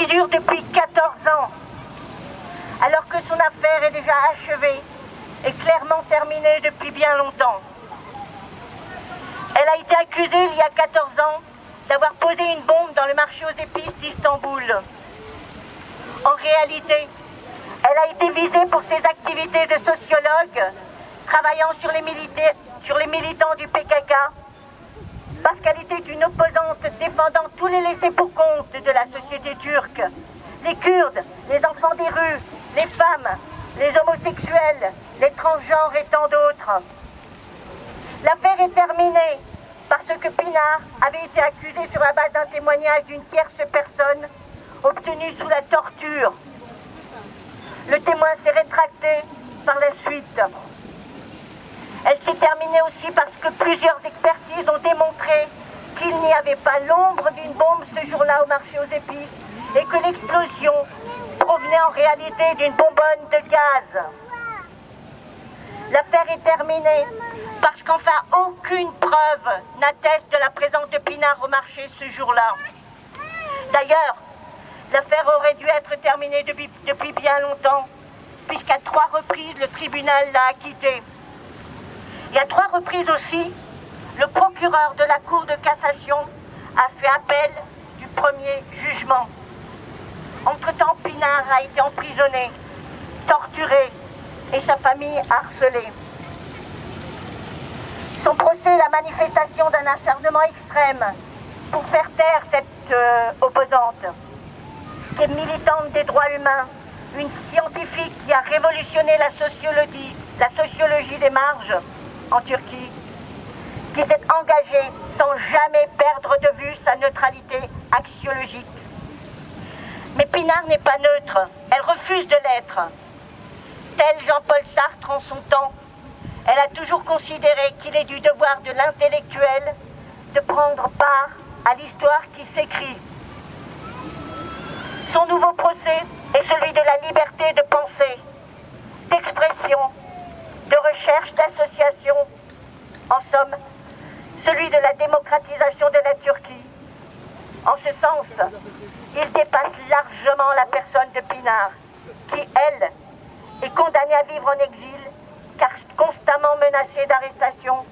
qui dure depuis 14 ans, alors que son affaire est déjà achevée et clairement terminée depuis bien longtemps. Elle a été accusée il y a 14 ans d'avoir posé une bombe dans le marché aux épices d'Istanbul. En réalité, elle a été visée pour ses activités de sociologue, travaillant sur les militants du PKK, parce qu'elle était une opposante défendant tous les laissés-pour-compte de la société turque, les Kurdes, les enfants des rues, les femmes, les homosexuels, les transgenres et tant d'autres. L'affaire est terminée parce que Pinar avait été accusé sur la base d'un témoignage d'une tierce personne obtenu sous la torture. Le témoin s'est rétracté par la suite. Elle s'est terminée aussi parce que plusieurs expertises ont démontré qu'il n'y avait pas l'ombre d'une bombe ce jour-là au marché aux épices et que l'explosion provenait en réalité d'une bonbonne de gaz. L'affaire est terminée parce qu'enfin aucune preuve n'atteste de la présence de Pinar au marché ce jour-là. D'ailleurs, l'affaire aurait dû être terminée depuis bien longtemps, puisqu'à 3 reprises le tribunal l'a acquittée. Et à 3 reprises aussi, le procureur de la Cour de cassation a fait appel du premier jugement. Entre-temps, Pinar a été emprisonné, torturé et sa famille harcelée. Son procès est la manifestation d'un acharnement extrême pour faire taire cette opposante, qui est militante des droits humains, une scientifique qui a révolutionné la sociologie des marges en Turquie, qui s'est engagée sans jamais perdre de vue sa neutralité axiologique. Mais Pinar n'est pas neutre, elle refuse de l'être. Tel Jean-Paul Sartre en son temps, elle a toujours considéré qu'il est du devoir de l'intellectuel de prendre part à l'histoire qui s'écrit. Son nouveau procès est celui de la liberté de pensée, d'expression, de recherche, d'association, en somme, celui de la démocratisation de la Turquie. En ce sens, il dépasse largement la personne de Pinar, qui, elle, est condamnée à vivre en exil, car constamment menacée d'arrestation,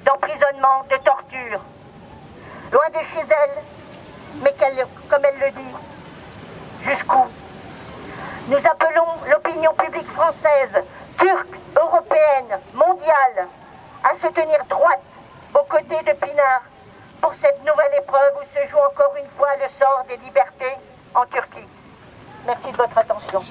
d'emprisonnement, de torture. Loin de chez elle, mais comme elle le dit, jusqu'où? Nous appelons l'opinion publique française, turque, européenne, mondiale, à se tenir droite aux côtés de Pinar pour cette nouvelle épreuve où se joue encore une fois le sort des libertés en Turquie. Merci de votre attention.